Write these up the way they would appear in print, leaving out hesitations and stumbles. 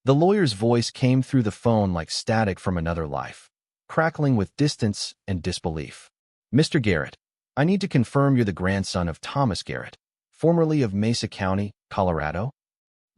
The lawyer's voice came through the phone like static from another life, crackling with distance and disbelief. "Mr. Garrett, I need to confirm you're the grandson of Thomas Garrett, formerly of Mesa County, Colorado?"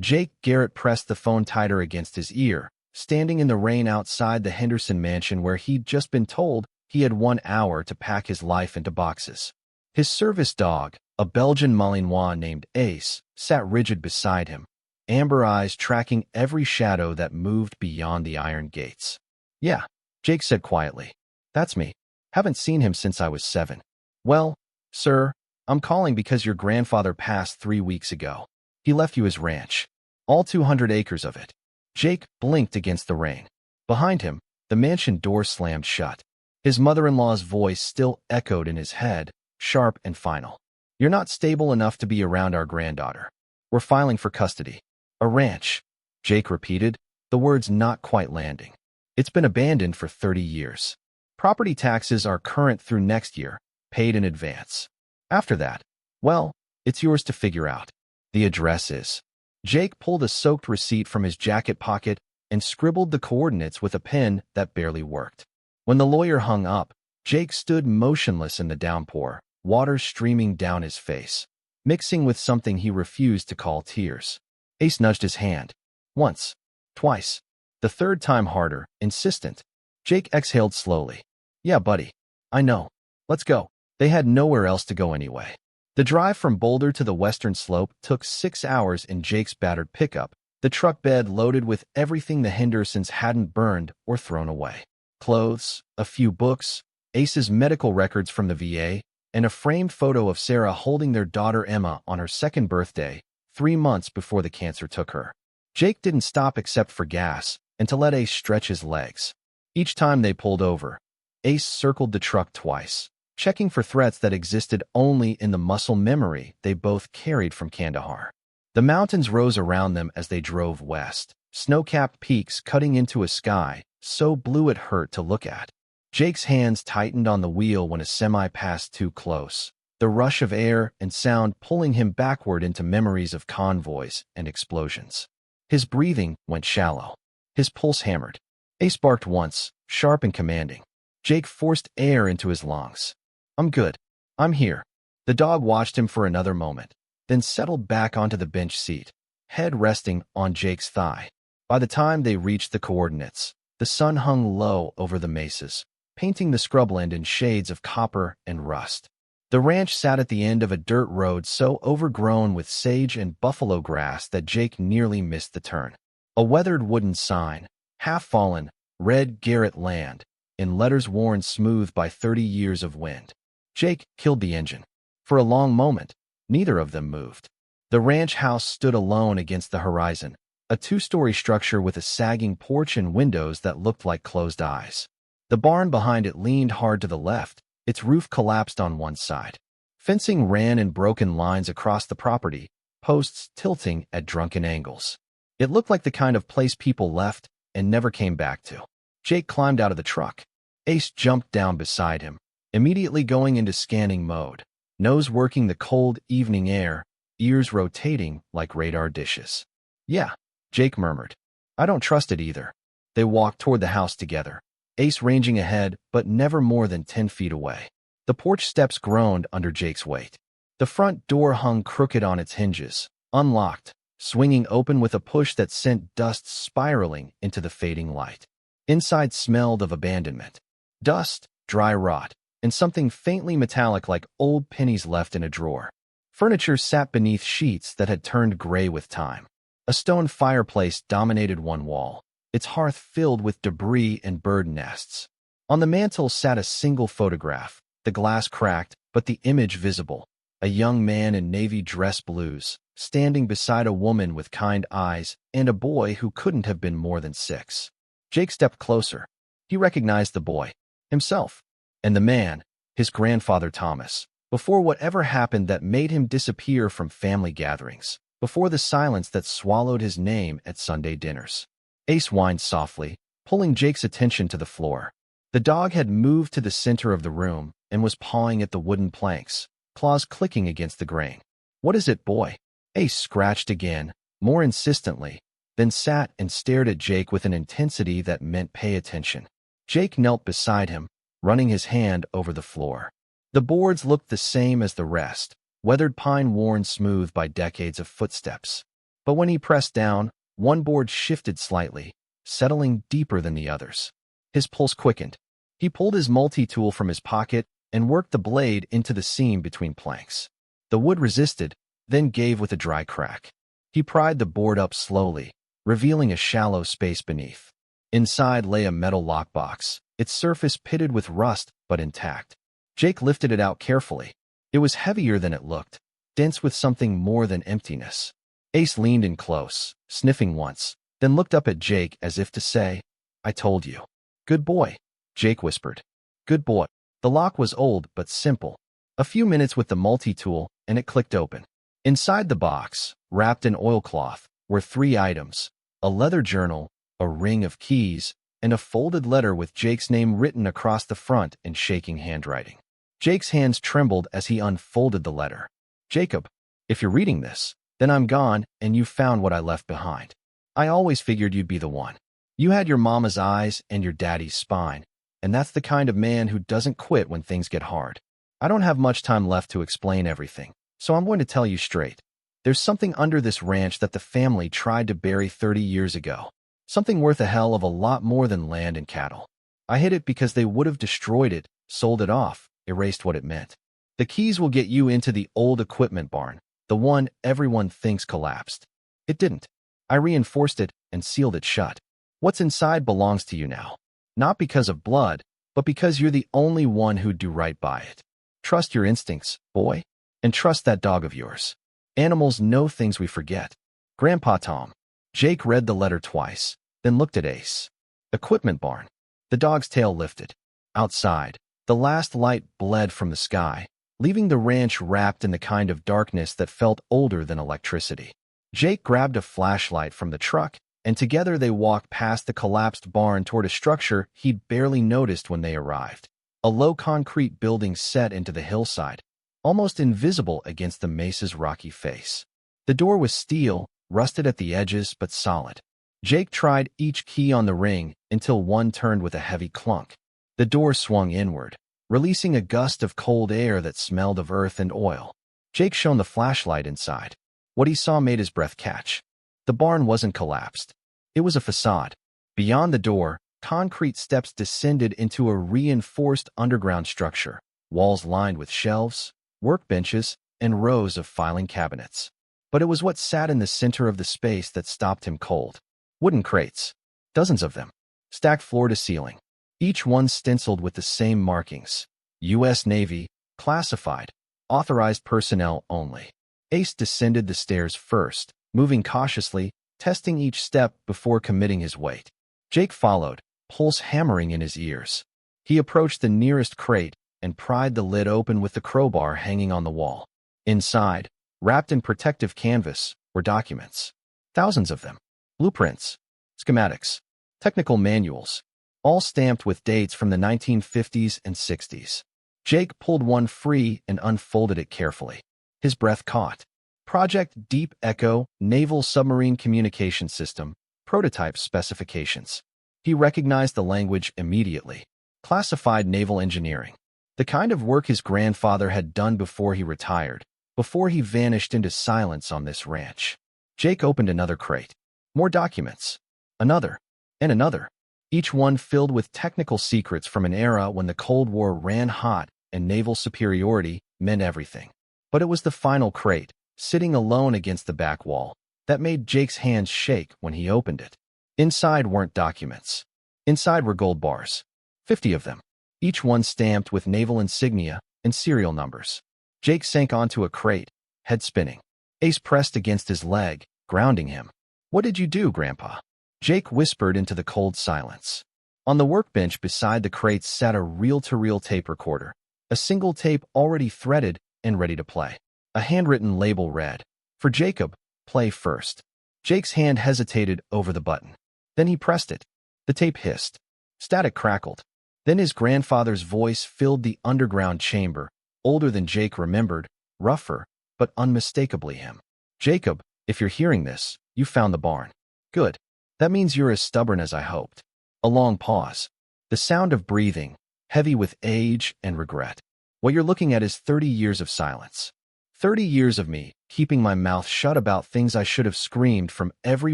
Jake Garrett pressed the phone tighter against his ear, standing in the rain outside the Henderson mansion where he'd just been told he had 1 hour to pack his life into boxes. His service dog, a Belgian Malinois named Ace, sat rigid beside him, amber eyes tracking every shadow that moved beyond the iron gates. "Yeah," Jake said quietly. "That's me. Haven't seen him since I was 7. Well, sir, I'm calling because your grandfather passed 3 weeks ago. He left you his ranch. All 200 acres of it." Jake blinked against the rain. Behind him, the mansion door slammed shut. His mother-in-law's voice still echoed in his head, sharp and final. "You're not stable enough to be around our granddaughter. We're filing for custody." "A ranch," Jake repeated, the words not quite landing. "It's been abandoned for 30 years. Property taxes are current through next year, paid in advance. After that, well, it's yours to figure out. The address is." Jake pulled a soaked receipt from his jacket pocket and scribbled the coordinates with a pen that barely worked. When the lawyer hung up, Jake stood motionless in the downpour, water streaming down his face, mixing with something he refused to call tears. Ace nudged his hand. Once, twice, the third time harder, insistent. Jake exhaled slowly. "Yeah, buddy. I know. Let's go." They had nowhere else to go anyway. The drive from Boulder to the western slope took 6 hours in Jake's battered pickup, the truck bed loaded with everything the Hendersons hadn't burned or thrown away. Clothes, a few books, Ace's medical records from the VA, and a framed photo of Sarah holding their daughter Emma on her 2nd birthday, 3 months before the cancer took her. Jake didn't stop except for gas and to let Ace stretch his legs. Each time they pulled over, Ace circled the truck twice, checking for threats that existed only in the muscle memory they both carried from Kandahar. The mountains rose around them as they drove west, snow-capped peaks cutting into a sky so blue it hurt to look at. Jake's hands tightened on the wheel when a semi passed too close, the rush of air and sound pulling him backward into memories of convoys and explosions. His breathing went shallow. His pulse hammered. Ace barked once, sharp and commanding. Jake forced air into his lungs. "I'm good. I'm here." The dog watched him for another moment, then settled back onto the bench seat, head resting on Jake's thigh. By the time they reached the coordinates, the sun hung low over the mesas, painting the scrubland in shades of copper and rust. The ranch sat at the end of a dirt road so overgrown with sage and buffalo grass that Jake nearly missed the turn. A weathered wooden sign, half-fallen, read Garrett Land, in letters worn smooth by 30 years of wind. Jake killed the engine. For a long moment, neither of them moved. The ranch house stood alone against the horizon, a 2-story structure with a sagging porch and windows that looked like closed eyes. The barn behind it leaned hard to the left, its roof collapsed on one side. Fencing ran in broken lines across the property, posts tilting at drunken angles. It looked like the kind of place people left and never came back to. Jake climbed out of the truck. Ace jumped down beside him, immediately going into scanning mode, nose working the cold evening air, ears rotating like radar dishes. "Yeah," Jake murmured. "I don't trust it either." They walked toward the house together, Ace ranging ahead but never more than 10 feet away. The porch steps groaned under Jake's weight. The front door hung crooked on its hinges, unlocked, swinging open with a push that sent dust spiraling into the fading light. Inside smelled of abandonment. Dust, dry rot, and something faintly metallic like old pennies left in a drawer. Furniture sat beneath sheets that had turned gray with time. A stone fireplace dominated one wall, its hearth filled with debris and bird nests. On the mantel sat a single photograph, the glass cracked, but the image visible. A young man in navy dress blues, standing beside a woman with kind eyes and a boy who couldn't have been more than 6. Jake stepped closer. He recognized the boy, himself, and the man, his grandfather Thomas, before whatever happened that made him disappear from family gatherings, before the silence that swallowed his name at Sunday dinners. Ace whined softly, pulling Jake's attention to the floor. The dog had moved to the center of the room and was pawing at the wooden planks, claws clicking against the grain. "What is it, boy?" Ace scratched again, more insistently, then sat and stared at Jake with an intensity that meant pay attention. Jake knelt beside him, running his hand over the floor. The boards looked the same as the rest, weathered pine worn smooth by decades of footsteps. But when he pressed down, one board shifted slightly, settling deeper than the others. His pulse quickened. He pulled his multi-tool from his pocket and worked the blade into the seam between planks. The wood resisted, then gave with a dry crack. He pried the board up slowly, revealing a shallow space beneath. Inside lay a metal lockbox, its surface pitted with rust but intact. Jake lifted it out carefully. It was heavier than it looked, dense with something more than emptiness. Ace leaned in close, sniffing once, then looked up at Jake as if to say, "I told you." "Good boy," Jake whispered. "Good boy." The lock was old but simple. A few minutes with the multi-tool, and it clicked open. Inside the box, wrapped in oilcloth, were 3 items: a leather journal, a ring of keys, and a folded letter with Jake's name written across the front in shaking handwriting. Jake's hands trembled as he unfolded the letter. "Jacob, if you're reading this, then I'm gone and you found what I left behind. I always figured you'd be the one. You had your mama's eyes and your daddy's spine, and that's the kind of man who doesn't quit when things get hard. I don't have much time left to explain everything, so I'm going to tell you straight. There's something under this ranch that the family tried to bury 30 years ago. Something worth a hell of a lot more than land and cattle. I hid it because they would have destroyed it, sold it off, erased what it meant. The keys will get you into the old equipment barn, the one everyone thinks collapsed. It didn't. I reinforced it and sealed it shut. What's inside belongs to you now. Not because of blood, but because you're the only one who'd do right by it. Trust your instincts, boy, and trust that dog of yours. Animals know things we forget. Grandpa Tom." Jake read the letter twice, then looked at Ace. Equipment barn. The dog's tail lifted. Outside, the last light bled from the sky, leaving the ranch wrapped in the kind of darkness that felt older than electricity. Jake grabbed a flashlight from the truck, and together they walked past the collapsed barn toward a structure he'd barely noticed when they arrived. A low concrete building set into the hillside, almost invisible against the mesa's rocky face. The door was steel, rusted at the edges but solid. Jake tried each key on the ring until one turned with a heavy clunk. The door swung inward, releasing a gust of cold air that smelled of earth and oil. Jake shone the flashlight inside. What he saw made his breath catch. The barn wasn't collapsed. It was a facade. Beyond the door, concrete steps descended into a reinforced underground structure, walls lined with shelves, workbenches, and rows of filing cabinets. But it was what sat in the center of the space that stopped him cold. Wooden crates. Dozens of them. Stacked floor to ceiling. Each one stenciled with the same markings. U.S. Navy, classified, authorized personnel only. Ace descended the stairs first, moving cautiously, testing each step before committing his weight. Jake followed, pulse hammering in his ears. He approached the nearest crate and pried the lid open with the crowbar hanging on the wall. Inside, wrapped in protective canvas, were documents. Thousands of them. Blueprints, schematics, technical manuals, all stamped with dates from the 1950s and 60s. Jake pulled one free and unfolded it carefully. His breath caught. Project Deep Echo Naval Submarine Communication System, prototype specifications. He recognized the language immediately. Classified naval engineering. The kind of work his grandfather had done before he retired, before he vanished into silence on this ranch. Jake opened another crate. More documents. Another. And another. Each one filled with technical secrets from an era when the Cold War ran hot and naval superiority meant everything. But it was the final crate, sitting alone against the back wall, that made Jake's hands shake when he opened it. Inside weren't documents. Inside were gold bars. 50 of them. Each one stamped with naval insignia and serial numbers. Jake sank onto a crate, head spinning. Ace pressed against his leg, grounding him. "What did you do, Grandpa?" Jake whispered into the cold silence. On the workbench beside the crates sat a reel-to-reel tape recorder, a single tape already threaded and ready to play. A handwritten label read, "For Jacob, play first." Jake's hand hesitated over the button. Then he pressed it. The tape hissed. Static crackled. Then his grandfather's voice filled the underground chamber, older than Jake remembered, rougher, but unmistakably him. "Jacob, if you're hearing this, you found the barn. Good. That means you're as stubborn as I hoped. A long pause. The sound of breathing, heavy with age and regret. What you're looking at is 30 years of silence. 30 years of me keeping my mouth shut about things I should have screamed from every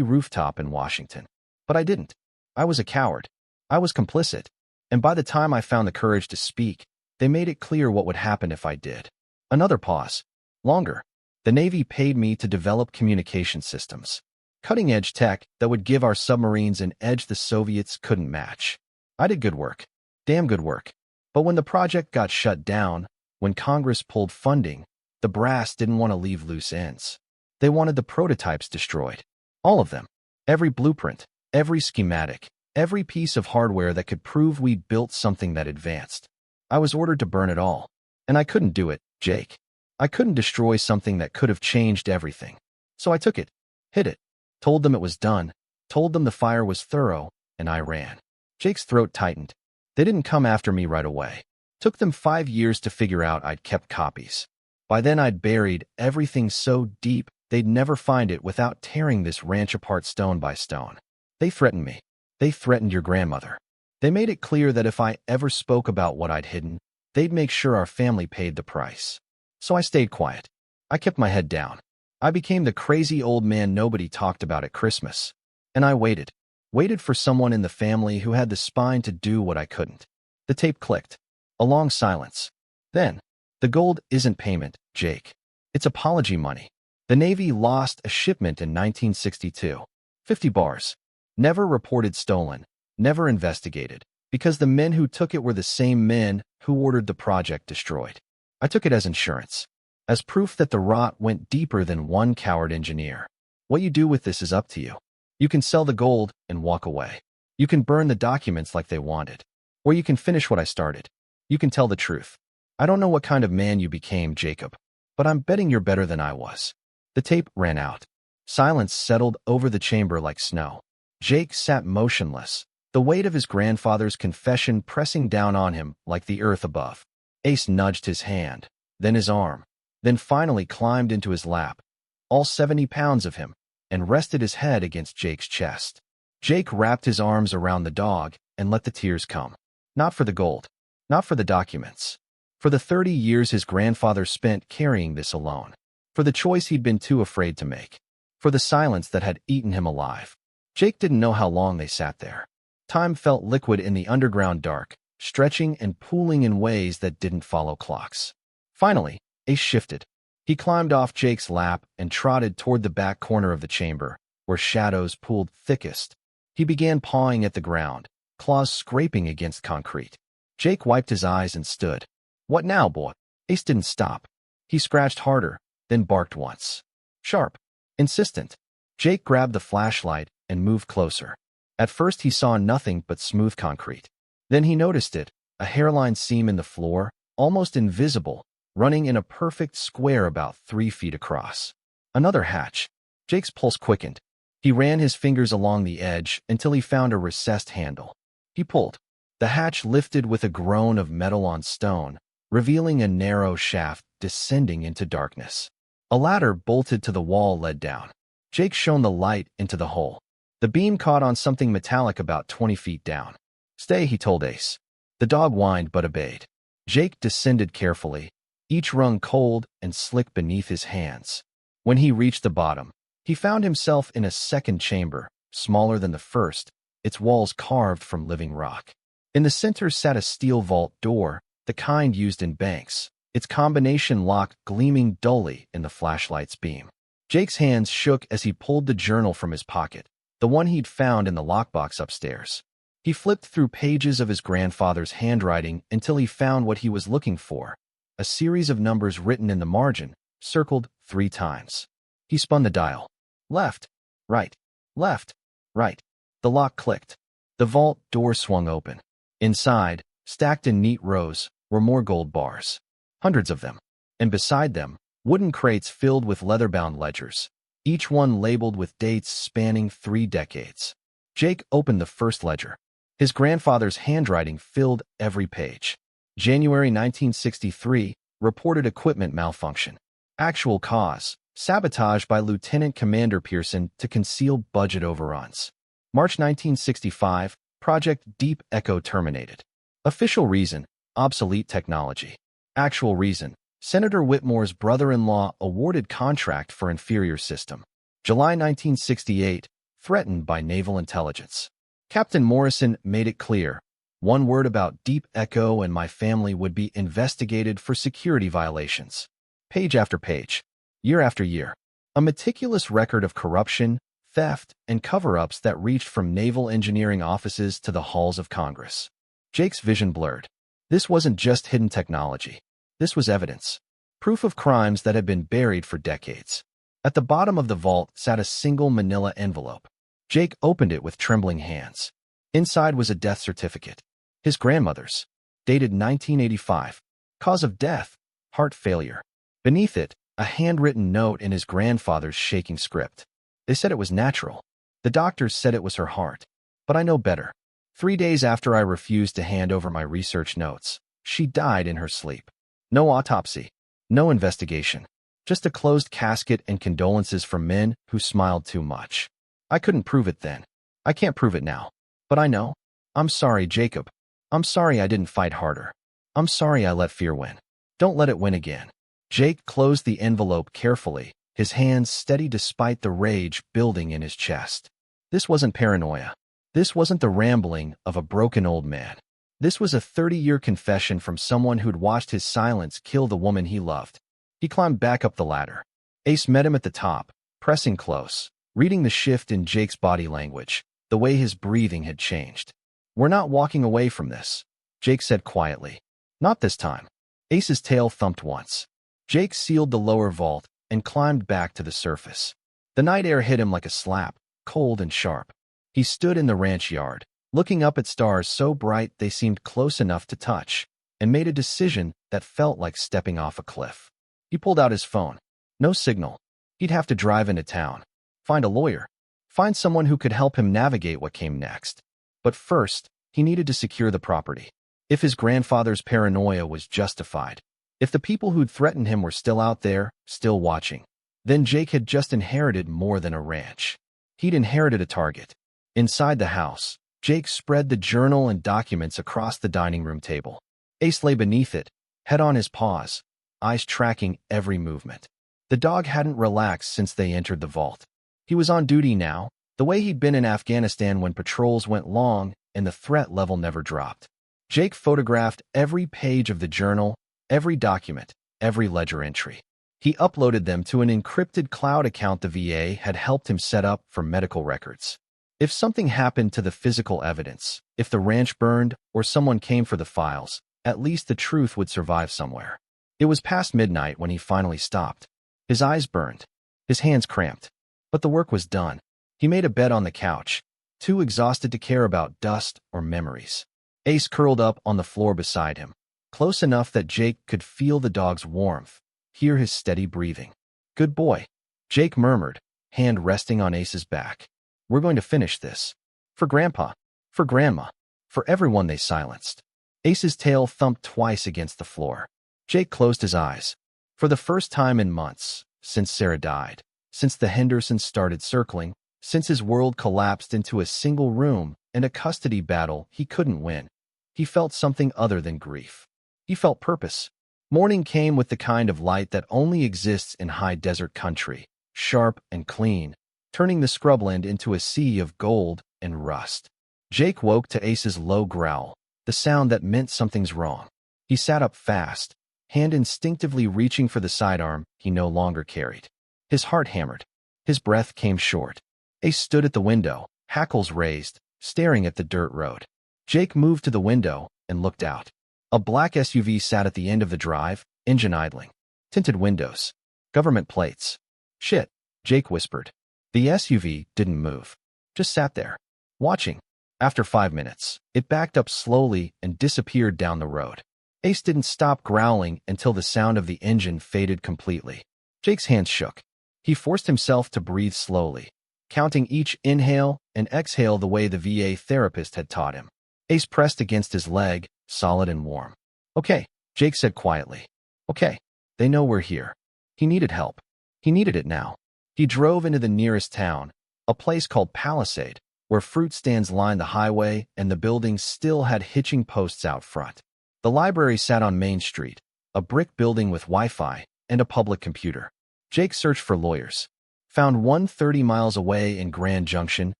rooftop in Washington. But I didn't. I was a coward. I was complicit. And by the time I found the courage to speak, they made it clear what would happen if I did. Another pause. Longer. The Navy paid me to develop communication systems. Cutting-edge tech that would give our submarines an edge the Soviets couldn't match. I did good work. Damn good work. But when the project got shut down, when Congress pulled funding, the brass didn't want to leave loose ends. They wanted the prototypes destroyed. All of them. Every blueprint, every schematic, every piece of hardware that could prove we'd built something that advanced. I was ordered to burn it all. And I couldn't do it, Jake. I couldn't destroy something that could have changed everything. So I took it, hid it, told them it was done, told them the fire was thorough, and I ran. Jake's throat tightened. They didn't come after me right away. Took them 5 years to figure out I'd kept copies. By then I'd buried everything so deep they'd never find it without tearing this ranch apart stone by stone. They threatened me. They threatened your grandmother. They made it clear that if I ever spoke about what I'd hidden, they'd make sure our family paid the price. So I stayed quiet. I kept my head down. I became the crazy old man nobody talked about at Christmas. And I waited. Waited for someone in the family who had the spine to do what I couldn't. The tape clicked. A long silence. Then, the gold isn't payment, Jake. It's apology money. The Navy lost a shipment in 1962. 50 bars. Never reported stolen. Never investigated. Because the men who took it were the same men who ordered the project destroyed. I took it as insurance. As proof that the rot went deeper than one coward engineer. What you do with this is up to you. You can sell the gold and walk away. You can burn the documents like they wanted. Or you can finish what I started. You can tell the truth. I don't know what kind of man you became, Jacob, but I'm betting you're better than I was. The tape ran out. Silence settled over the chamber like snow. Jake sat motionless, the weight of his grandfather's confession pressing down on him like the earth above. Ace nudged his hand, then his arm, then finally climbed into his lap, all 70 pounds of him, and rested his head against Jake's chest. Jake wrapped his arms around the dog and let the tears come. Not for the gold, not for the documents. For the 30 years his grandfather spent carrying this alone. For the choice he'd been too afraid to make. For the silence that had eaten him alive. Jake didn't know how long they sat there. Time felt liquid in the underground dark, stretching and pooling in ways that didn't follow clocks. Finally, Ace shifted. He climbed off Jake's lap and trotted toward the back corner of the chamber, where shadows pooled thickest. He began pawing at the ground, claws scraping against concrete. Jake wiped his eyes and stood. What now, boy? Ace didn't stop. He scratched harder, then barked once. Sharp. Insistent. Jake grabbed the flashlight and moved closer. At first he saw nothing but smooth concrete. Then he noticed it, a hairline seam in the floor, almost invisible, running in a perfect square about 3 feet across. Another hatch. Jake's pulse quickened. He ran his fingers along the edge until he found a recessed handle. He pulled. The hatch lifted with a groan of metal on stone, revealing a narrow shaft descending into darkness. A ladder bolted to the wall led down. Jake shone the light into the hole. The beam caught on something metallic about 20 feet down. Stay, he told Ace. The dog whined but obeyed. Jake descended carefully, each rung cold and slick beneath his hands. When he reached the bottom, he found himself in a second chamber, smaller than the first, its walls carved from living rock. In the center sat a steel vault door, the kind used in banks, its combination lock gleaming dully in the flashlight's beam. Jake's hands shook as he pulled the journal from his pocket, the one he'd found in the lockbox upstairs. He flipped through pages of his grandfather's handwriting until he found what he was looking for, a series of numbers written in the margin, circled 3 times. He spun the dial. Left, right, left, right. The lock clicked. The vault door swung open. Inside, stacked in neat rows, were more gold bars. Hundreds of them. And beside them, wooden crates filled with leather-bound ledgers, each one labeled with dates spanning 3 decades. Jake opened the first ledger. His grandfather's handwriting filled every page. January 1963, reported equipment malfunction. Actual cause, Sabotage by Lieutenant Commander Pearson to conceal budget overruns. March 1965, Project Deep Echo terminated. Official reason, obsolete technology. Actual reason, Senator Whitmore's brother-in-law awarded contract for inferior system. July 1968, threatened by naval intelligence. Captain Morrison made it clear, one word about Deep Echo and my family would be investigated for security violations. Page after page, year after year, a meticulous record of corruption, theft, and cover-ups that reached from naval engineering offices to the halls of Congress. Jake's vision blurred. This wasn't just hidden technology. This was evidence. Proof of crimes that had been buried for decades. At the bottom of the vault sat a single manila envelope. Jake opened it with trembling hands. Inside was a death certificate. His grandmother's. Dated 1985. Cause of death, heart failure. Beneath it, a handwritten note in his grandfather's shaking script. They said it was natural. The doctors said it was her heart. But I know better. 3 days after I refused to hand over my research notes, she died in her sleep. No autopsy. No investigation. Just a closed casket and condolences from men who smiled too much. I couldn't prove it then. I can't prove it now. But I know. I'm sorry, Jacob. I'm sorry I didn't fight harder. I'm sorry I let fear win. Don't let it win again. Jake closed the envelope carefully, his hands steady despite the rage building in his chest. This wasn't paranoia. This wasn't the rambling of a broken old man. This was a 30-year confession from someone who'd watched his silence kill the woman he loved. He climbed back up the ladder. Ace met him at the top, pressing close, reading the shift in Jake's body language, the way his breathing had changed. We're not walking away from this, Jake said quietly. Not this time. Ace's tail thumped once. Jake sealed the lower vault and climbed back to the surface. The night air hit him like a slap, cold and sharp. He stood in the ranch yard, looking up at stars so bright they seemed close enough to touch, and made a decision that felt like stepping off a cliff. He pulled out his phone. No signal. He'd have to drive into town, find a lawyer, find someone who could help him navigate what came next. But first, he needed to secure the property. If his grandfather's paranoia was justified, if the people who'd threatened him were still out there, still watching, then Jake had just inherited more than a ranch. He'd inherited a target. Inside the house, Jake spread the journal and documents across the dining room table. Ace lay beneath it, head on his paws, eyes tracking every movement. The dog hadn't relaxed since they entered the vault. He was on duty now, the way he'd been in Afghanistan when patrols went long and the threat level never dropped. Jake photographed every page of the journal, every document, every ledger entry. He uploaded them to an encrypted cloud account the VA had helped him set up for medical records. If something happened to the physical evidence, if the ranch burned or someone came for the files, at least the truth would survive somewhere. It was past midnight when he finally stopped. His eyes burned. His hands cramped. But the work was done. He made a bed on the couch, too exhausted to care about dust or memories. Ace curled up on the floor beside him, close enough that Jake could feel the dog's warmth, hear his steady breathing. Good boy, Jake murmured, hand resting on Ace's back. We're going to finish this. For Grandpa, for Grandma, for everyone. They silenced. Ace's tail thumped twice against the floor. Jake closed his eyes. For the first time in months, since Sarah died, since the Hendersons started circling, since his world collapsed into a single room and a custody battle he couldn't win, he felt something other than grief. He felt purpose. Morning came with the kind of light that only exists in high desert country, sharp and clean, turning the scrubland into a sea of gold and rust. Jake woke to Ace's low growl, the sound that meant something's wrong. He sat up fast, hand instinctively reaching for the sidearm he no longer carried. His heart hammered. His breath came short. Ace stood at the window, hackles raised, staring at the dirt road. Jake moved to the window and looked out. A black SUV sat at the end of the drive, engine idling. Tinted windows. Government plates. Shit, Jake whispered. The SUV didn't move. Just sat there, watching. After 5 minutes, it backed up slowly and disappeared down the road. Ace didn't stop growling until the sound of the engine faded completely. Jake's hands shook. He forced himself to breathe slowly, counting each inhale and exhale the way the VA therapist had taught him. Ace pressed against his leg, solid and warm. Okay, Jake said quietly. Okay, they know we're here. He needed help. He needed it now. He drove into the nearest town, a place called Palisade, where fruit stands lined the highway and the buildings still had hitching posts out front. The library sat on Main Street, a brick building with Wi-Fi and a public computer. Jake searched for lawyers. Found one 30 miles away in Grand Junction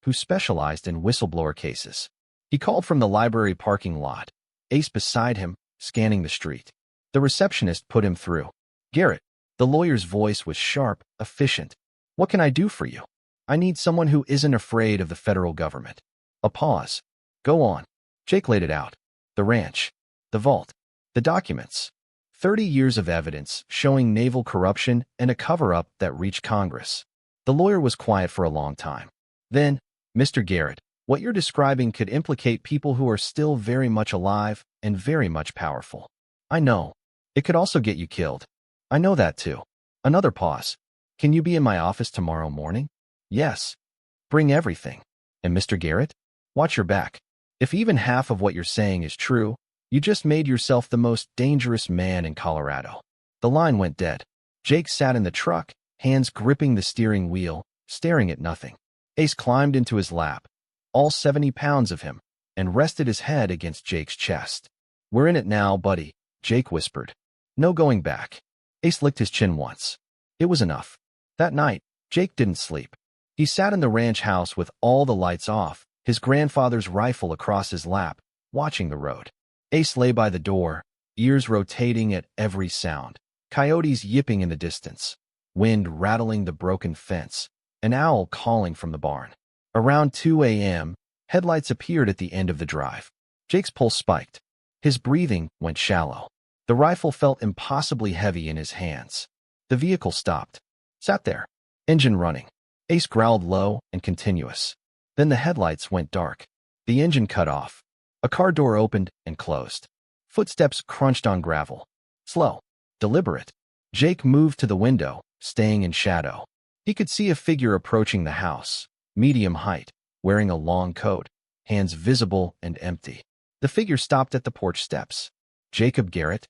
who specialized in whistleblower cases. He called from the library parking lot, Ace beside him, scanning the street. The receptionist put him through. Garrett. The lawyer's voice was sharp, efficient. What can I do for you? I need someone who isn't afraid of the federal government. A pause. Go on. Jake laid it out. The ranch. The vault. The documents. 30 years of evidence showing naval corruption and a cover-up that reached Congress. The lawyer was quiet for a long time. Then, Mr. Garrett, what you're describing could implicate people who are still very much alive and very much powerful. I know. It could also get you killed. I know that too. Another pause. Can you be in my office tomorrow morning? Yes. Bring everything. And Mr. Garrett? Watch your back. If even half of what you're saying is true, you just made yourself the most dangerous man in Colorado. The line went dead. Jake sat in the truck, hands gripping the steering wheel, staring at nothing. Ace climbed into his lap, all 70 pounds of him, and rested his head against Jake's chest. We're in it now, buddy, Jake whispered. No going back. Ace licked his chin once. It was enough. That night, Jake didn't sleep. He sat in the ranch house with all the lights off, his grandfather's rifle across his lap, watching the road. Ace lay by the door, ears rotating at every sound. Coyotes yipping in the distance, wind rattling the broken fence, an owl calling from the barn. Around 2 a.m., headlights appeared at the end of the drive. Jake's pulse spiked. His breathing went shallow. The rifle felt impossibly heavy in his hands. The vehicle stopped. Sat there. Engine running. Ace growled low and continuous. Then the headlights went dark. The engine cut off. A car door opened and closed. Footsteps crunched on gravel. Slow. Deliberate. Jake moved to the window, staying in shadow. He could see a figure approaching the house, medium height, wearing a long coat, hands visible and empty. The figure stopped at the porch steps. Jacob Garrett?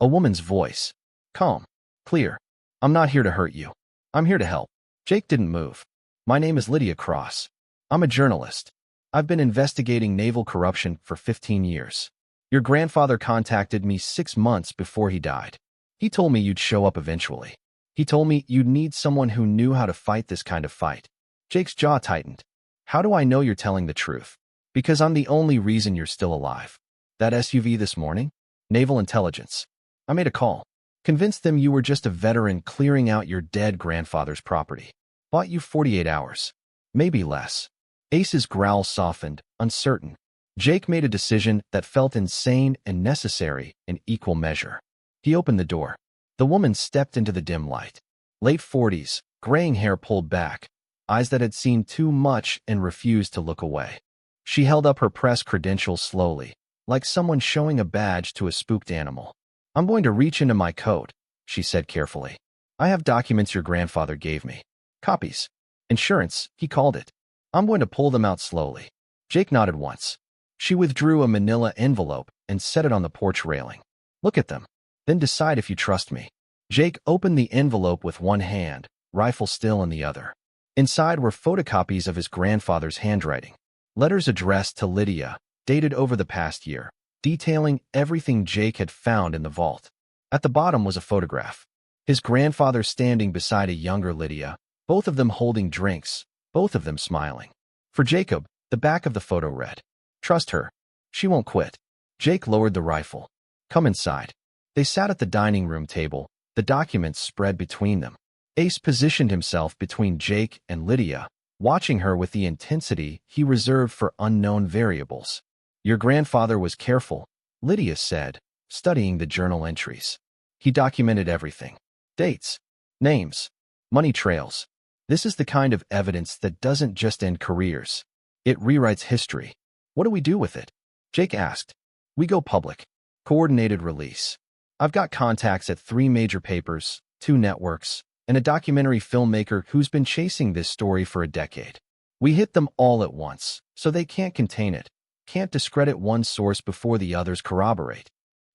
A woman's voice. Calm. Clear. I'm not here to hurt you. I'm here to help. Jake didn't move. My name is Lydia Cross. I'm a journalist. I've been investigating naval corruption for 15 years. Your grandfather contacted me 6 months before he died. He told me you'd show up eventually. He told me you'd need someone who knew how to fight this kind of fight. Jake's jaw tightened. How do I know you're telling the truth? Because I'm the only reason you're still alive. That SUV this morning? Naval Intelligence. I made a call. Convinced them you were just a veteran clearing out your dead grandfather's property. Bought you 48 hours. Maybe less. Ace's growl softened, uncertain. Jake made a decision that felt insane and necessary in equal measure. He opened the door. The woman stepped into the dim light. Late 40s, graying hair pulled back, eyes that had seen too much and refused to look away. She held up her press credentials slowly, like someone showing a badge to a spooked animal. I'm going to reach into my coat, she said carefully. I have documents your grandfather gave me. Copies. Insurance, he called it. I'm going to pull them out slowly. Jake nodded once. She withdrew a manila envelope and set it on the porch railing. Look at them. Then decide if you trust me. Jake opened the envelope with one hand, rifle still in the other. Inside were photocopies of his grandfather's handwriting. Letters addressed to Lydia, dated over the past year, detailing everything Jake had found in the vault. At the bottom was a photograph. His grandfather standing beside a younger Lydia, both of them holding drinks, both of them smiling. For Jacob, the back of the photo read, "Trust her. She won't quit." Jake lowered the rifle. "Come inside." They sat at the dining room table, the documents spread between them. Ace positioned himself between Jake and Lydia, watching her with the intensity he reserved for unknown variables. Your grandfather was careful, Lydia said, studying the journal entries. He documented everything. Dates, names, money trails. This is the kind of evidence that doesn't just end careers. It rewrites history. What do we do with it? Jake asked. We go public. Coordinated release. I've got contacts at 3 major papers, 2 networks, and a documentary filmmaker who's been chasing this story for a decade. We hit them all at once, so they can't contain it, can't discredit one source before the others corroborate.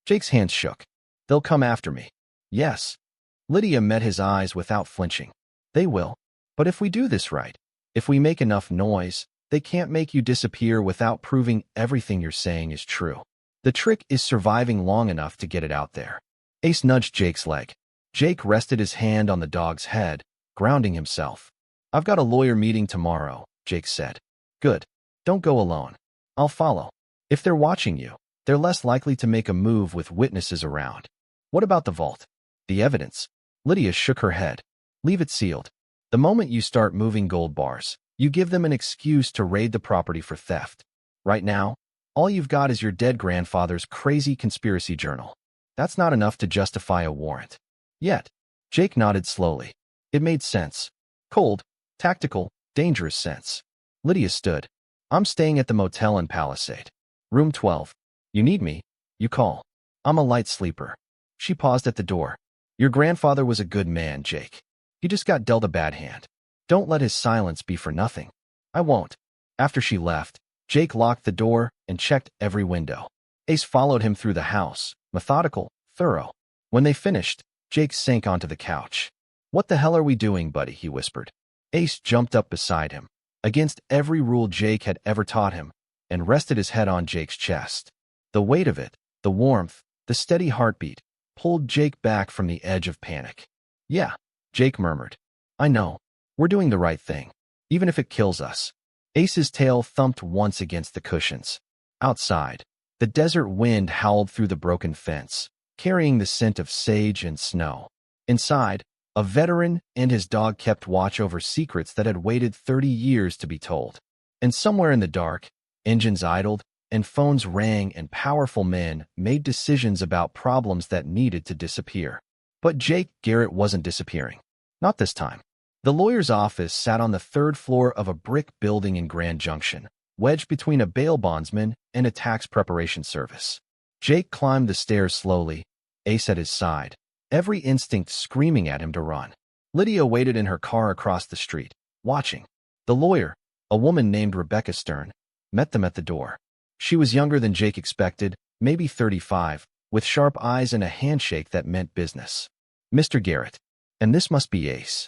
Jake's hands shook. They'll come after me. Yes. Lydia met his eyes without flinching. They will. But if we do this right, if we make enough noise, they can't make you disappear without proving everything you're saying is true. The trick is surviving long enough to get it out there. Ace nudged Jake's leg. Jake rested his hand on the dog's head, grounding himself. I've got a lawyer meeting tomorrow, Jake said. Good. Don't go alone. I'll follow. If they're watching you, they're less likely to make a move with witnesses around. What about the vault? The evidence? Lydia shook her head. Leave it sealed. The moment you start moving gold bars, you give them an excuse to raid the property for theft. Right now, all you've got is your dead grandfather's crazy conspiracy journal. That's not enough to justify a warrant. Yet. Jake nodded slowly. It made sense. Cold, tactical, dangerous sense. Lydia stood. I'm staying at the motel in Palisade. Room 12. You need me, you call. I'm a light sleeper. She paused at the door. Your grandfather was a good man, Jake. He just got dealt a bad hand. Don't let his silence be for nothing. I won't. After she left, Jake locked the door and checked every window. Ace followed him through the house, methodical, thorough. When they finished, Jake sank onto the couch. What the hell are we doing, buddy? He whispered. Ace jumped up beside him, against every rule Jake had ever taught him, and rested his head on Jake's chest. The weight of it, the warmth, the steady heartbeat, pulled Jake back from the edge of panic. Yeah, Jake murmured. I know. We're doing the right thing, even if it kills us. Ace's tail thumped once against the cushions. Outside, the desert wind howled through the broken fence, carrying the scent of sage and snow. Inside, a veteran and his dog kept watch over secrets that had waited 30 years to be told. And somewhere in the dark, engines idled, and phones rang, and powerful men made decisions about problems that needed to disappear. But Jake Garrett wasn't disappearing. Not this time. The lawyer's office sat on the third floor of a brick building in Grand Junction, wedged between a bail bondsman and a tax preparation service. Jake climbed the stairs slowly, Ace at his side, every instinct screaming at him to run. Lydia waited in her car across the street, watching. The lawyer, a woman named Rebecca Stern, met them at the door. She was younger than Jake expected, maybe 35, with sharp eyes and a handshake that meant business. Mr. Garrett. And this must be Ace.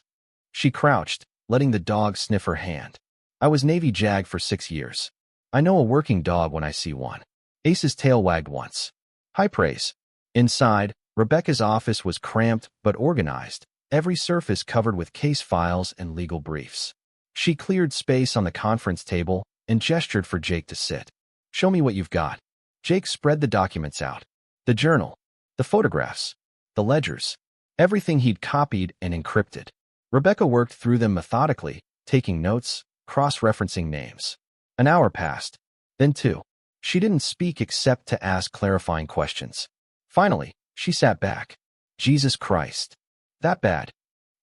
She crouched, letting the dog sniff her hand. I was Navy JAG for 6 years. I know a working dog when I see one. Ace's tail wagged once. High praise. Inside, Rebecca's office was cramped but organized, every surface covered with case files and legal briefs. She cleared space on the conference table and gestured for Jake to sit. Show me what you've got. Jake spread the documents out. The journal, the photographs, the ledgers, everything he'd copied and encrypted. Rebecca worked through them methodically, taking notes, cross-referencing names. An hour passed, then 2. She didn't speak except to ask clarifying questions. Finally, she sat back. Jesus Christ. That bad.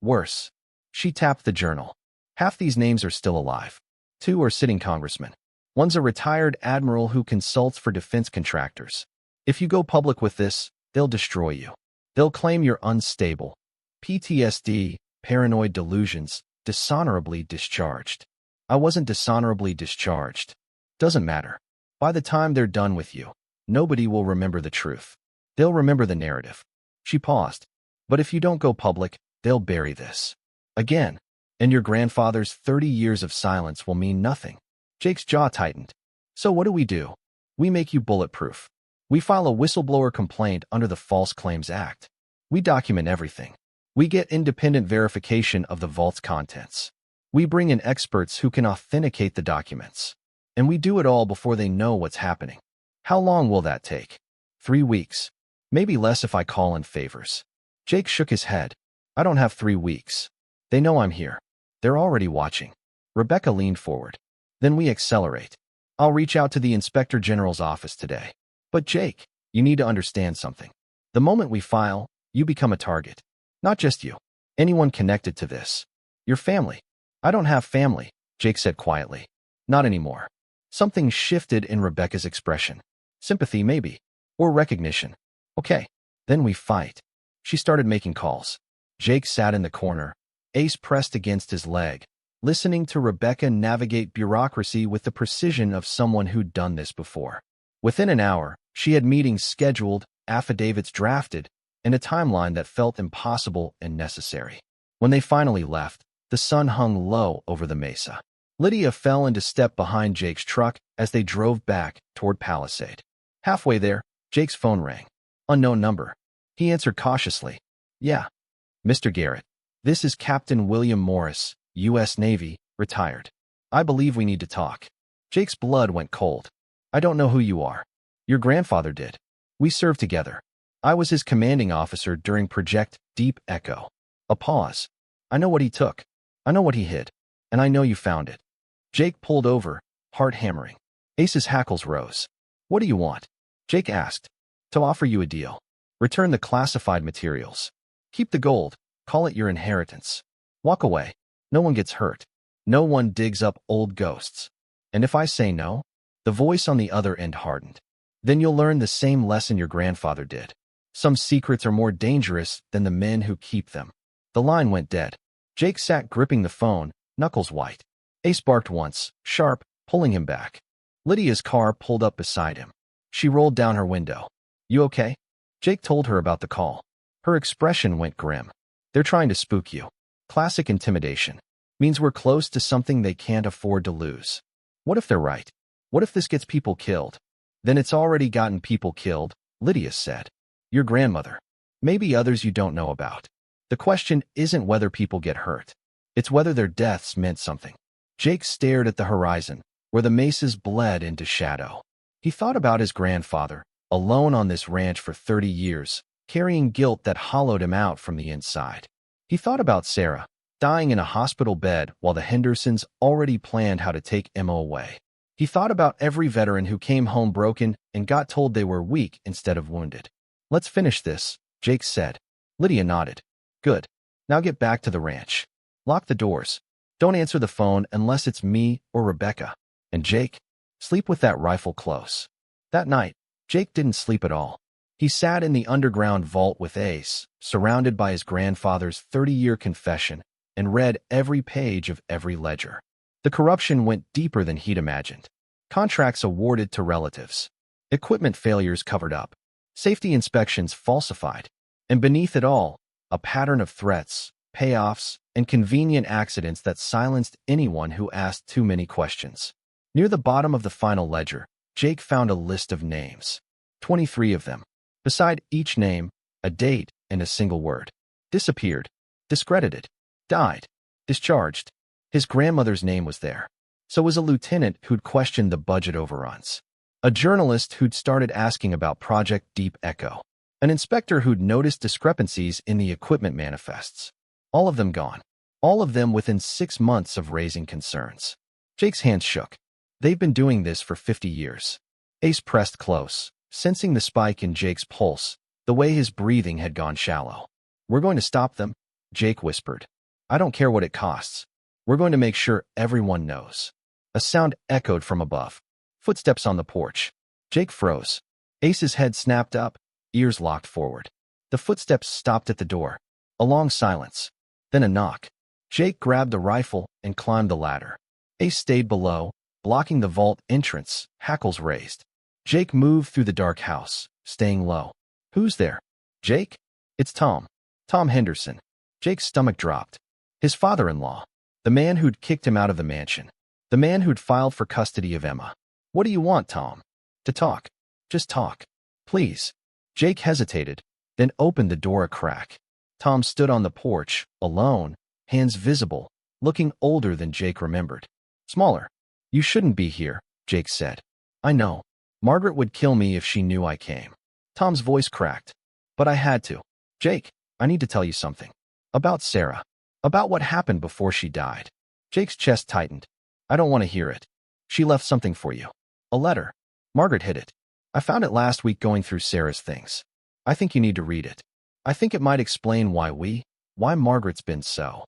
Worse. She tapped the journal. Half these names are still alive. 2 are sitting congressmen. One's a retired admiral who consults for defense contractors. If you go public with this, they'll destroy you. They'll claim you're unstable. PTSD, paranoid delusions, dishonorably discharged. I wasn't dishonorably discharged. Doesn't matter. By the time they're done with you, nobody will remember the truth. They'll remember the narrative. She paused. But if you don't go public, they'll bury this. Again. And your grandfather's 30 years of silence will mean nothing. Jake's jaw tightened. So what do? We make you bulletproof. We file a whistleblower complaint under the False Claims Act. We document everything. We get independent verification of the vault's contents. We bring in experts who can authenticate the documents. And we do it all before they know what's happening. How long will that take? 3 weeks. Maybe less if I call in favors. Jake shook his head. I don't have 3 weeks. They know I'm here. They're already watching. Rebecca leaned forward. Then we accelerate. I'll reach out to the Inspector General's office today. But Jake, you need to understand something. The moment we file, you become a target. Not just you. Anyone connected to this. Your family. I don't have family, Jake said quietly. Not anymore. Something shifted in Rebecca's expression. Sympathy, maybe. Or recognition. Okay. Then we fight. She started making calls. Jake sat in the corner, Ace pressed against his leg, listening to Rebecca navigate bureaucracy with the precision of someone who'd done this before. Within an hour, she had meetings scheduled, affidavits drafted, in a timeline that felt impossible and necessary. When they finally left, the sun hung low over the mesa. Lydia fell into step behind Jake's truck as they drove back toward Palisade. Halfway there, Jake's phone rang. Unknown number. He answered cautiously. Yeah. Mr. Garrett. This is Captain William Morris, U.S. Navy, retired. I believe we need to talk. Jake's blood went cold. I don't know who you are. Your grandfather did. We served together. I was his commanding officer during Project Deep Echo. A pause. I know what he took. I know what he hid. And I know you found it. Jake pulled over, heart hammering. Ace's hackles rose. What do you want? Jake asked. To offer you a deal. Return the classified materials. Keep the gold. Call it your inheritance. Walk away. No one gets hurt. No one digs up old ghosts. And if I say no? The voice on the other end hardened. Then you'll learn the same lesson your grandfather did. Some secrets are more dangerous than the men who keep them. The line went dead. Jake sat gripping the phone, knuckles white. Ace barked once, sharp, pulling him back. Lydia's car pulled up beside him. She rolled down her window. You okay? Jake told her about the call. Her expression went grim. They're trying to spook you. Classic intimidation. Means we're close to something they can't afford to lose. What if they're right? What if this gets people killed? Then it's already gotten people killed, Lydia said. Your grandmother. Maybe others you don't know about. The question isn't whether people get hurt. It's whether their deaths meant something. Jake stared at the horizon, where the mesas bled into shadow. He thought about his grandfather, alone on this ranch for 30 years, carrying guilt that hollowed him out from the inside. He thought about Sarah, dying in a hospital bed while the Hendersons already planned how to take Emma away. He thought about every veteran who came home broken and got told they were weak instead of wounded. Let's finish this, Jake said. Lydia nodded. Good. Now get back to the ranch. Lock the doors. Don't answer the phone unless it's me or Rebecca. And Jake, sleep with that rifle close. That night, Jake didn't sleep at all. He sat in the underground vault with Ace, surrounded by his grandfather's 30-year confession, and read every page of every ledger. The corruption went deeper than he'd imagined. Contracts awarded to relatives. Equipment failures covered up. Safety inspections falsified. And beneath it all, a pattern of threats, payoffs, and convenient accidents that silenced anyone who asked too many questions. Near the bottom of the final ledger, Jake found a list of names. 23 of them. Beside each name, a date and a single word. Disappeared. Discredited. Died. Discharged. His grandmother's name was there. So was a lieutenant who'd questioned the budget overruns. A journalist who'd started asking about Project Deep Echo. An inspector who'd noticed discrepancies in the equipment manifests. All of them gone. All of them within 6 months of raising concerns. Jake's hands shook. They've been doing this for 50 years. Ace pressed close, sensing the spike in Jake's pulse, the way his breathing had gone shallow. We're going to stop them, Jake whispered. I don't care what it costs. We're going to make sure everyone knows. A sound echoed from above. Footsteps on the porch. Jake froze. Ace's head snapped up, ears locked forward. The footsteps stopped at the door. A long silence. Then a knock. Jake grabbed the rifle and climbed the ladder. Ace stayed below, blocking the vault entrance, hackles raised. Jake moved through the dark house, staying low. Who's there? Jake? It's Tom. Tom Henderson. Jake's stomach dropped. His father-in-law. The man who'd kicked him out of the mansion. The man who'd filed for custody of Emma. What do you want, Tom? To talk. Just talk. Please. Jake hesitated, then opened the door a crack. Tom stood on the porch, alone, hands visible, looking older than Jake remembered. Smaller. You shouldn't be here, Jake said. I know. Margaret would kill me if she knew I came. Tom's voice cracked. But I had to. Jake, I need to tell you something. About Sarah. About what happened before she died. Jake's chest tightened. I don't want to hear it. She left something for you. A letter. Margaret hid it. I found it last week going through Sarah's things. I think you need to read it. I think it might explain why Margaret's been so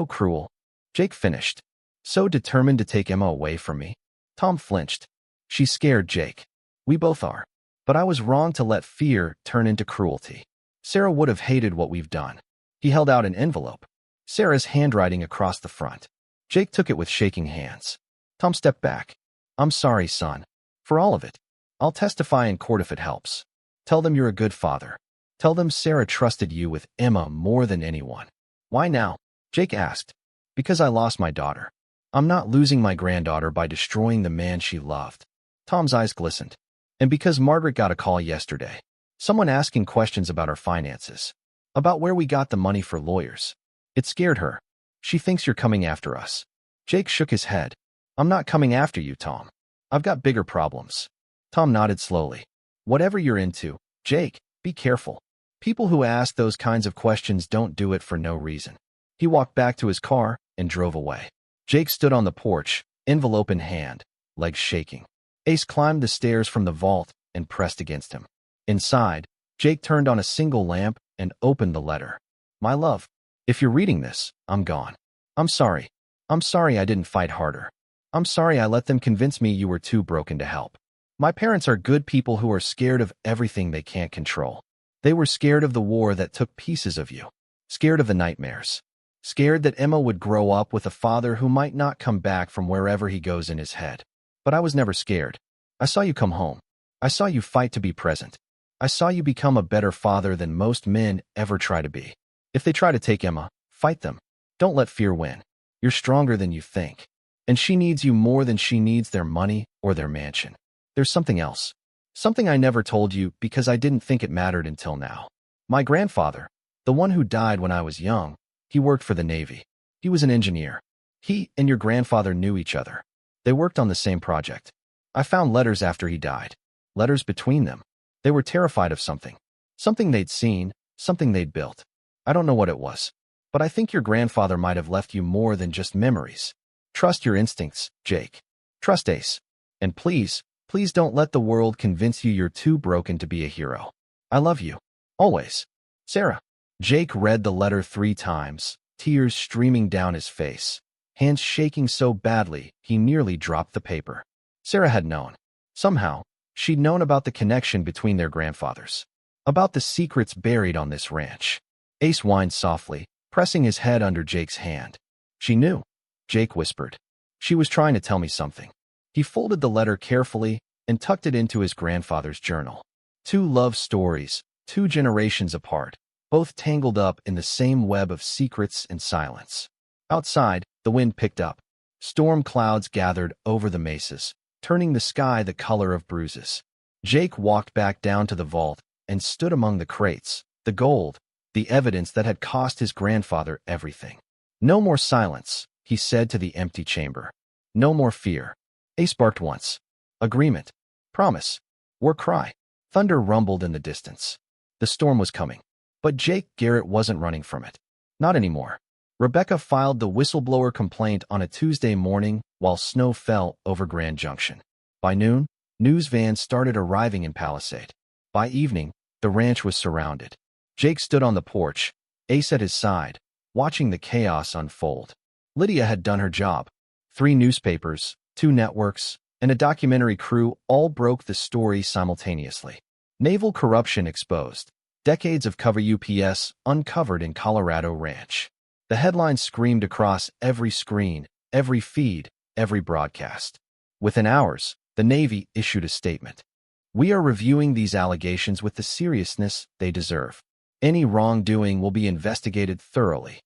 cruel. Jake finished. So determined to take Emma away from me. Tom flinched. She's scared, Jake. We both are. But I was wrong to let fear turn into cruelty. Sarah would have hated what we've done. He held out an envelope. Sarah's handwriting across the front. Jake took it with shaking hands. Tom stepped back. I'm sorry, son. For all of it. I'll testify in court if it helps. Tell them you're a good father. Tell them Sarah trusted you with Emma more than anyone. Why now? Jake asked. Because I lost my daughter. I'm not losing my granddaughter by destroying the man she loved. Tom's eyes glistened. And because Margaret got a call yesterday. Someone asking questions about our finances. About where we got the money for lawyers. It scared her. She thinks you're coming after us. Jake shook his head. I'm not coming after you, Tom. I've got bigger problems. Tom nodded slowly. Whatever you're into, Jake, be careful. People who ask those kinds of questions don't do it for no reason. He walked back to his car and drove away. Jake stood on the porch, envelope in hand, legs shaking. Ace climbed the stairs from the vault and pressed against him. Inside, Jake turned on a single lamp and opened the letter. My love, if you're reading this, I'm gone. I'm sorry. I'm sorry I didn't fight harder. I'm sorry I let them convince me you were too broken to help. My parents are good people who are scared of everything they can't control. They were scared of the war that took pieces of you. Scared of the nightmares. Scared that Emma would grow up with a father who might not come back from wherever he goes in his head. But I was never scared. I saw you come home. I saw you fight to be present. I saw you become a better father than most men ever try to be. If they try to take Emma, fight them. Don't let fear win. You're stronger than you think. And she needs you more than she needs their money or their mansion. There's something else. Something I never told you because I didn't think it mattered until now. My grandfather, the one who died when I was young, he worked for the Navy. He was an engineer. He and your grandfather knew each other. They worked on the same project. I found letters after he died. Letters between them. They were terrified of something. Something they'd seen, something they'd built. I don't know what it was. But I think your grandfather might have left you more than just memories. Trust your instincts, Jake. Trust Ace. And please, please don't let the world convince you you're too broken to be a hero. I love you. Always. Sarah. Jake read the letter 3 times, tears streaming down his face, hands shaking so badly he nearly dropped the paper. Sarah had known. Somehow, she'd known about the connection between their grandfathers. About the secrets buried on this ranch. Ace whined softly, pressing his head under Jake's hand. She knew. Jake whispered. She was trying to tell me something. He folded the letter carefully and tucked it into his grandfather's journal. 2 love stories, 2 generations apart, both tangled up in the same web of secrets and silence. Outside, the wind picked up. Storm clouds gathered over the mesas, turning the sky the color of bruises. Jake walked back down to the vault and stood among the crates, the gold, the evidence that had cost his grandfather everything. No more silence, he said to the empty chamber. No more fear. Ace barked once. Agreement. Promise. War cry. Thunder rumbled in the distance. The storm was coming. But Jake Garrett wasn't running from it. Not anymore. Rebecca filed the whistleblower complaint on a Tuesday morning while snow fell over Grand Junction. By noon, news vans started arriving in Palisade. By evening, the ranch was surrounded. Jake stood on the porch, Ace at his side, watching the chaos unfold. Lydia had done her job. 3 newspapers, 2 networks, and a documentary crew all broke the story simultaneously. Naval corruption exposed. Decades of cover UPS uncovered in Colorado Ranch. The headlines screamed across every screen, every feed, every broadcast. Within hours, the Navy issued a statement. We are reviewing these allegations with the seriousness they deserve. Any wrongdoing will be investigated thoroughly.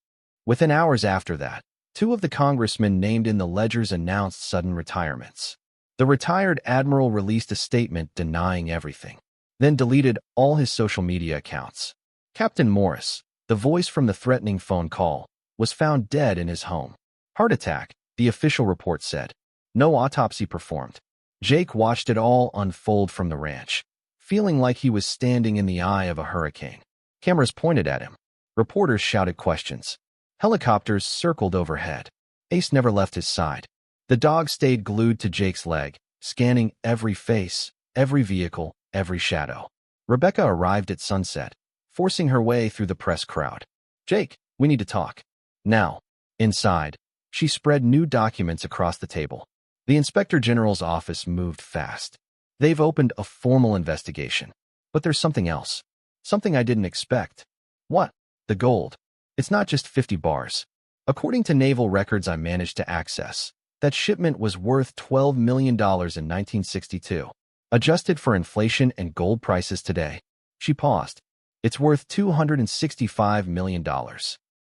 Within hours after that, 2 of the congressmen named in the ledgers announced sudden retirements. The retired admiral released a statement denying everything, then deleted all his social media accounts. Captain Morris, the voice from the threatening phone call, was found dead in his home. Heart attack, the official report said. No autopsy performed. Jake watched it all unfold from the ranch, feeling like he was standing in the eye of a hurricane. Cameras pointed at him. Reporters shouted questions. Helicopters circled overhead. Ace never left his side. The dog stayed glued to Jake's leg, scanning every face, every vehicle, every shadow. Rebecca arrived at sunset, forcing her way through the press crowd. Jake, we need to talk. Now. Inside, she spread new documents across the table. The Inspector General's office moved fast. They've opened a formal investigation. But there's something else. Something I didn't expect. What? The gold. It's not just 50 bars. According to naval records I managed to access, that shipment was worth $12 million in 1962. Adjusted for inflation and gold prices today. She paused. It's worth $265 million.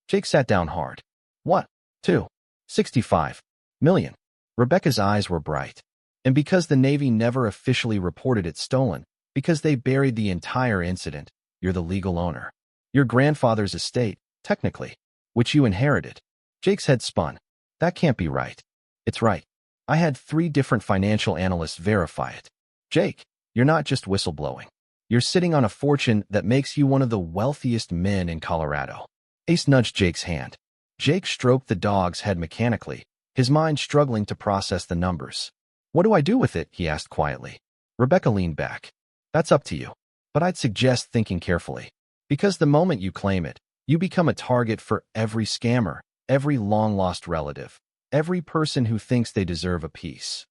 Jake sat down hard. What? $265 million. Rebecca's eyes were bright. And because the Navy never officially reported it stolen, because they buried the entire incident, you're the legal owner. Your grandfather's estate, technically, which you inherited. Jake's head spun. That can't be right. It's right. I had 3 different financial analysts verify it. Jake, you're not just whistleblowing. You're sitting on a fortune that makes you one of the wealthiest men in Colorado. Ace nudged Jake's hand. Jake stroked the dog's head mechanically, his mind struggling to process the numbers. What do I do with it? He asked quietly. Rebecca leaned back. That's up to you. But I'd suggest thinking carefully. Because the moment you claim it, you become a target for every scammer, every long-lost relative, every person who thinks they deserve a piece.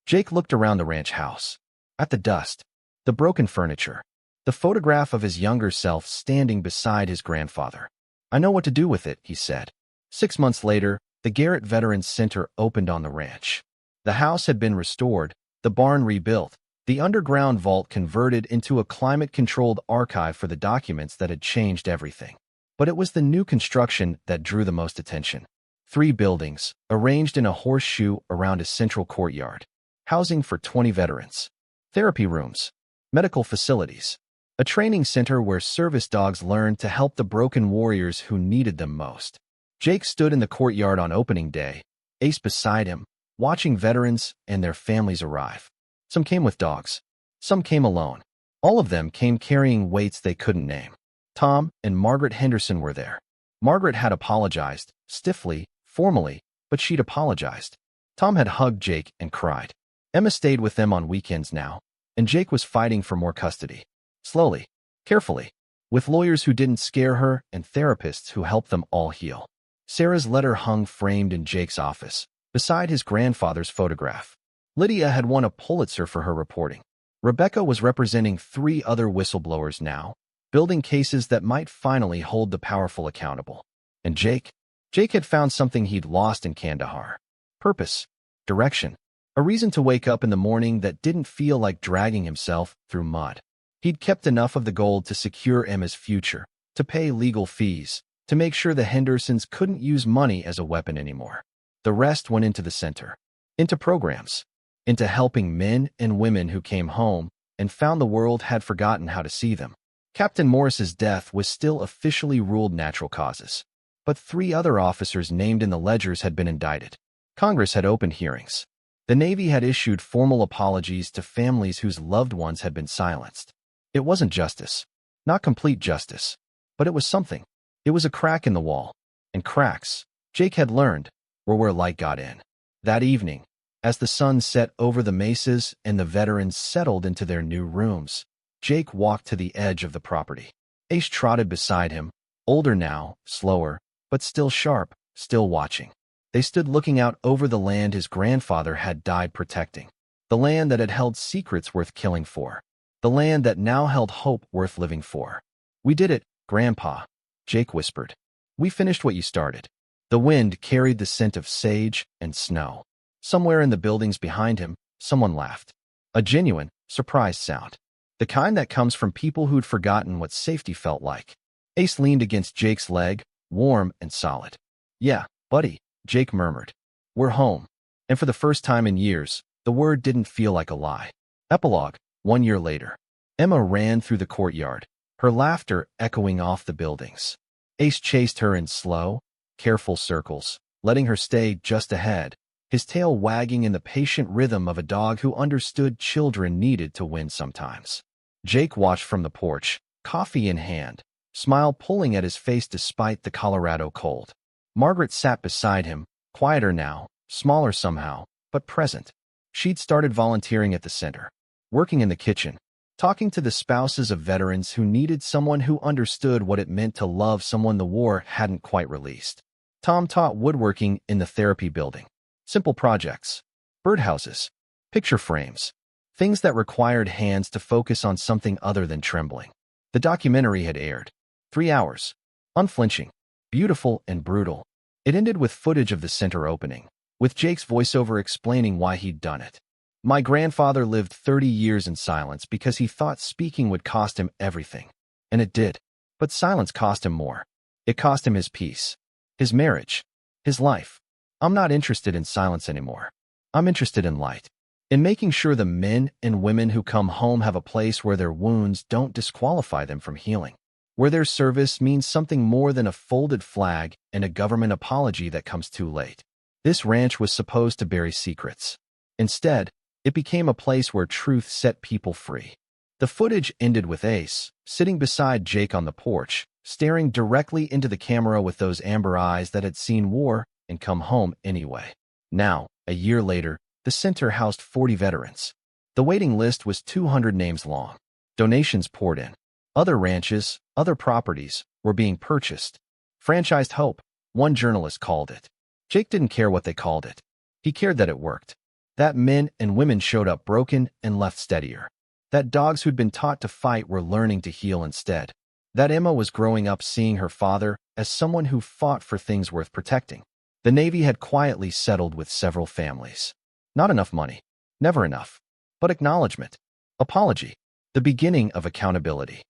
Jake looked around the ranch house. At the dust, the broken furniture, the photograph of his younger self standing beside his grandfather. I know what to do with it, he said. 6 months later, the Garrett Veterans Center opened on the ranch. The house had been restored, the barn rebuilt, the underground vault converted into a climate-controlled archive for the documents that had changed everything. But it was the new construction that drew the most attention. 3 buildings, arranged in a horseshoe around a central courtyard. Housing for 20 veterans. Therapy rooms. Medical facilities. A training center where service dogs learned to help the broken warriors who needed them most. Jake stood in the courtyard on opening day, Ace beside him, watching veterans and their families arrive. Some came with dogs. Some came alone. All of them came carrying weights they couldn't name. Tom and Margaret Henderson were there. Margaret had apologized, stiffly, formally, but she'd apologized. Tom had hugged Jake and cried. Emma stayed with them on weekends now, and Jake was fighting for more custody. Slowly, carefully, with lawyers who didn't scare her and therapists who helped them all heal. Sarah's letter hung framed in Jake's office, beside his grandfather's photograph. Lydia had won a Pulitzer for her reporting. Rebecca was representing 3 other whistleblowers now, building cases that might finally hold the powerful accountable. And Jake had found something he'd lost in Kandahar. Purpose, direction, a reason to wake up in the morning that didn't feel like dragging himself through mud. He'd kept enough of the gold to secure Emma's future, to pay legal fees, to make sure the Hendersons couldn't use money as a weapon anymore. The rest went into the center, into programs, into helping men and women who came home and found the world had forgotten how to see them. Captain Morris's death was still officially ruled natural causes, but 3 other officers named in the ledgers had been indicted. Congress had opened hearings. The Navy had issued formal apologies to families whose loved ones had been silenced. It wasn't justice, not complete justice, but it was something. It was a crack in the wall, and cracks, Jake had learned, were where light got in. That evening, as the sun set over the mesas and the veterans settled into their new rooms, Jake walked to the edge of the property. Ace trotted beside him, older now, slower, but still sharp, still watching. They stood looking out over the land his grandfather had died protecting, the land that had held secrets worth killing for, the land that now held hope worth living for. We did it, Grandpa, Jake whispered. We finished what you started. The wind carried the scent of sage and snow. Somewhere in the buildings behind him, someone laughed. A genuine, surprised sound. The kind that comes from people who'd forgotten what safety felt like. Ace leaned against Jake's leg, warm and solid. Yeah, buddy, Jake murmured. We're home. And for the first time in years, the word didn't feel like a lie. Epilogue, 1 year later. Emma ran through the courtyard, her laughter echoing off the buildings. Ace chased her in slow, careful circles, letting her stay just ahead, his tail wagging in the patient rhythm of a dog who understood children needed to win sometimes. Jake watched from the porch, coffee in hand, smile pulling at his face despite the Colorado cold. Margaret sat beside him, quieter now, smaller somehow, but present. She'd started volunteering at the center, working in the kitchen, talking to the spouses of veterans who needed someone who understood what it meant to love someone the war hadn't quite released. Tom taught woodworking in the therapy building. Simple projects, birdhouses, picture frames, things that required hands to focus on something other than trembling. The documentary had aired. 3 hours. Unflinching. Beautiful and brutal. It ended with footage of the center opening, with Jake's voiceover explaining why he'd done it. My grandfather lived 30 years in silence because he thought speaking would cost him everything. And it did. But silence cost him more. It cost him his peace, his marriage, his life. I'm not interested in silence anymore. I'm interested in light. In making sure the men and women who come home have a place where their wounds don't disqualify them from healing, where their service means something more than a folded flag and a government apology that comes too late. This ranch was supposed to bury secrets. Instead, it became a place where truth set people free. The footage ended with Ace, sitting beside Jake on the porch, staring directly into the camera with those amber eyes that had seen war and come home anyway. Now, a year later, the center housed 40 veterans. The waiting list was 200 names long. Donations poured in. Other ranches, other properties, were being purchased. Franchised hope, one journalist called it. Jake didn't care what they called it. He cared that it worked. That men and women showed up broken and left steadier. That dogs who'd been taught to fight were learning to heal instead. That Emma was growing up seeing her father as someone who fought for things worth protecting. The Navy had quietly settled with several families. Not enough money. Never enough. But acknowledgement. Apology. The beginning of accountability.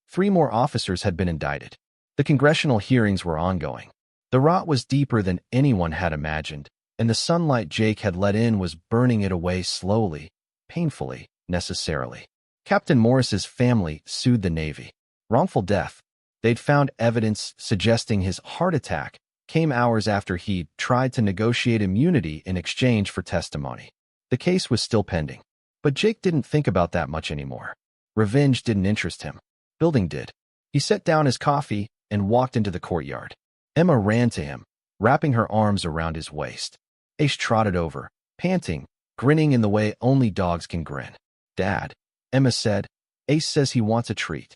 3 more officers had been indicted. The congressional hearings were ongoing. The rot was deeper than anyone had imagined, and the sunlight Jake had let in was burning it away slowly, painfully, necessarily. Captain Morris's family sued the Navy. Wrongful death. They'd found evidence suggesting his heart attack came hours after he'd tried to negotiate immunity in exchange for testimony. The case was still pending. But Jake didn't think about that much anymore. Revenge didn't interest him. Building did. He set down his coffee and walked into the courtyard. Emma ran to him, wrapping her arms around his waist. Ace trotted over, panting, grinning in the way only dogs can grin. "Dad," Emma said, "Ace says he wants a treat."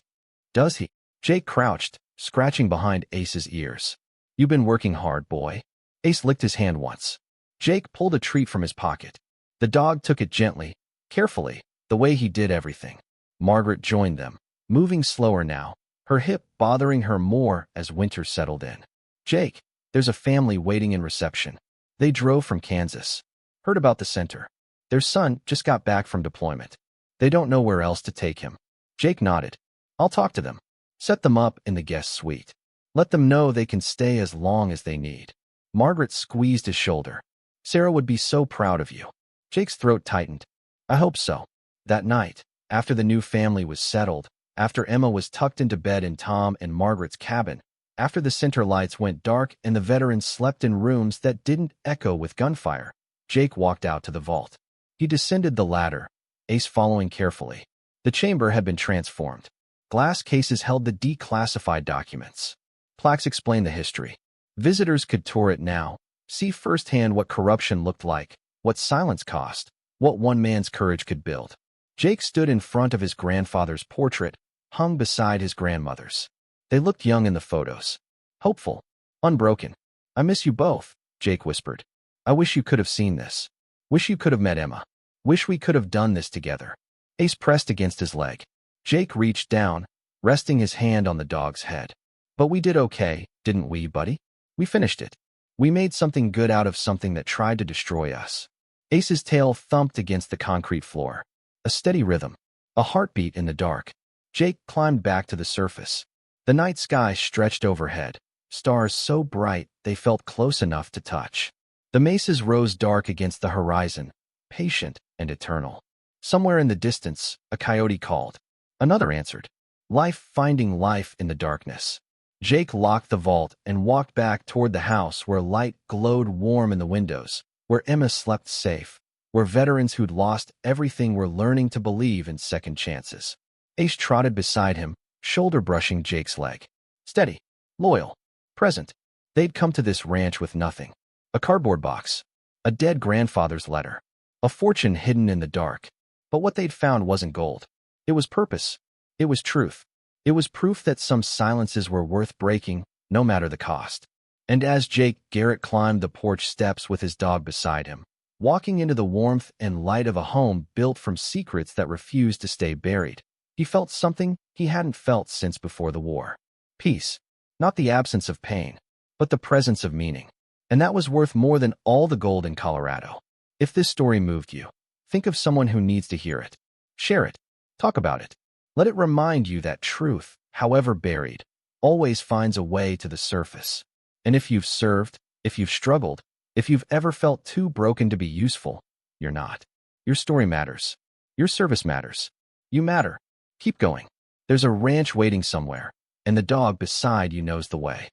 "Does he?" Jake crouched, scratching behind Ace's ears. "You've been working hard, boy." Ace licked his hand once. Jake pulled a treat from his pocket. The dog took it gently, carefully, the way he did everything. Margaret joined them, moving slower now, her hip bothering her more as winter settled in. "Jake, there's a family waiting in reception. They drove from Kansas. Heard about the center. Their son just got back from deployment. They don't know where else to take him." Jake nodded. "I'll talk to them. Set them up in the guest suite. Let them know they can stay as long as they need." Margaret squeezed his shoulder. "Sarah would be so proud of you." Jake's throat tightened. "I hope so." That night, after the new family was settled, after Emma was tucked into bed in Tom and Margaret's cabin, after the center lights went dark and the veterans slept in rooms that didn't echo with gunfire, Jake walked out to the vault. He descended the ladder, Ace following carefully. The chamber had been transformed. Glass cases held the declassified documents. Plaques explained the history. Visitors could tour it now, see firsthand what corruption looked like, what silence cost, what one man's courage could build. Jake stood in front of his grandfather's portrait, hung beside his grandmother's. They looked young in the photos. Hopeful. Unbroken. "I miss you both," Jake whispered. "I wish you could have seen this. Wish you could have met Emma. Wish we could have done this together." Ace pressed against his leg. Jake reached down, resting his hand on the dog's head. "But we did okay, didn't we, buddy? We finished it. We made something good out of something that tried to destroy us." Ace's tail thumped against the concrete floor. A steady rhythm. A heartbeat in the dark. Jake climbed back to the surface. The night sky stretched overhead, stars so bright they felt close enough to touch. The mesas rose dark against the horizon, patient and eternal. Somewhere in the distance, a coyote called. Another answered. Life finding life in the darkness. Jake locked the vault and walked back toward the house where light glowed warm in the windows, where Emma slept safe, where veterans who'd lost everything were learning to believe in second chances. Ace trotted beside him, shoulder brushing Jake's leg. Steady, loyal, present. They'd come to this ranch with nothing. A cardboard box, a dead grandfather's letter, a fortune hidden in the dark. But what they'd found wasn't gold. It was purpose. It was truth. It was proof that some silences were worth breaking, no matter the cost. And as Garrett climbed the porch steps with his dog beside him, walking into the warmth and light of a home built from secrets that refused to stay buried, he felt something he hadn't felt since before the war. Peace. Not the absence of pain, but the presence of meaning. And that was worth more than all the gold in Colorado. If this story moved you, think of someone who needs to hear it. Share it. Talk about it. Let it remind you that truth, however buried, always finds a way to the surface. And if you've served, if you've struggled, if you've ever felt too broken to be useful, you're not. Your story matters. Your service matters. You matter. Keep going. There's a ranch waiting somewhere, and the dog beside you knows the way.